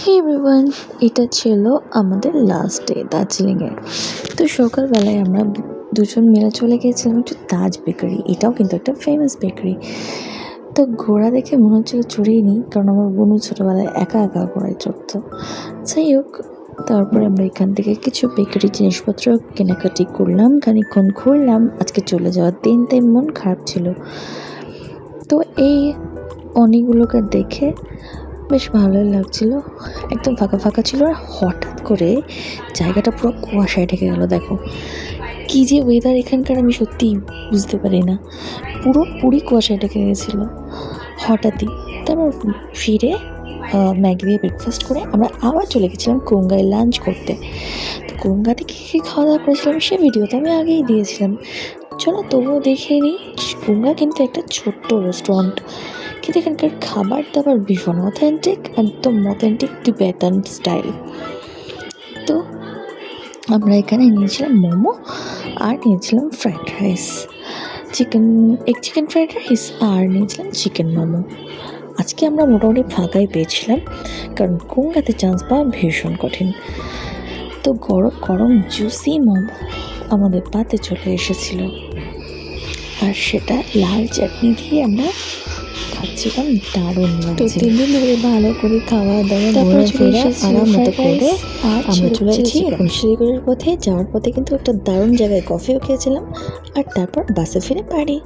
হে everyone, এটা ছিল আমাদের লাস্ট ডে দার্জিলিংয়ে। তো সকালবেলায় আমরা দুজন মিলে চলে গিয়েছিলাম একটু তাজ বেকারি। এটাও কিন্তু একটা ফেমাস বেকারি। তো ঘোড়া দেখে মনে হচ্ছিলো চড়েই নিই, কারণ আমার বোনও ছোটোবেলায় একা একা ঘোড়ায় চড়তো। যাই হোক, তারপরে আমরা এখান থেকে কিছু বেকারি জিনিসপত্র কেনাকাটি করলাম, খানিকক্ষণ ঘুরলাম। আজকে চলে যাওয়ার দিন, তাই মন খারাপ ছিল। তো এই অনেকগুলোকে দেখে বেশ ভালোই লাগছিলো। একদম ফাঁকা ফাঁকা ছিল, আর হঠাৎ করে জায়গাটা পুরো কুয়াশায় ঢেকে গেল। দেখো কী যে ওয়েদার এখানকার, আমি সত্যিই বুঝতে পারি না। পুরোপুরি কুয়াশায় ঢেকে গেছিলো হঠাৎই। তারপর ফিরে ম্যাগি দিয়ে ব্রেকফাস্ট করে আমরা আবার চলে গেছিলাম কোঙ্গায় লাঞ্চ করতে। তো কোঙ্গাতে কী কী খাওয়া দাওয়া করেছিলাম সে ভিডিও তো আমি আগেই দিয়েছিলাম, চলো তবুও দেখে নিই। কোঙ্গা কিন্তু একটা ছোট্ট রেস্টুরেন্ট, কিন্তু এখানকার খাবার দাবার ভীষণ অথেন্টিক, একদম অথেন্টিক টিবেটান স্টাইল। তো আমরা এখানে নিয়েছিলাম মোমো, আর নিয়েছিলাম fried rice, chicken fried rice, আর নিয়েছিলাম চিকেন মোমো। আজকে আমরা মোটামুটি ফাঁকাই পেয়েছিলাম, কারণ কোঙ্গাতে চান্স পাওয়া ভীষণ কঠিন। তো গরম গরম জুসি মোমো আমাদের পাতে চলে এসেছিল, আর সেটা লাল চাটনি দিয়ে আমরা খাচ্ছিলাম, দারুণ লাগছে। 3 দিন ধরে ভালো করে খাওয়া দাওয়া ঘোরাফেরা আরাম মতো করে আর আমরা চলে এসেছি এখন শিলিগুড়ির পথে। যাওয়ার পথে কিন্তু একটা দারুণ জায়গায় কফিও খেয়েছিলাম, আর তারপর বাসে ফিরে বাড়ি।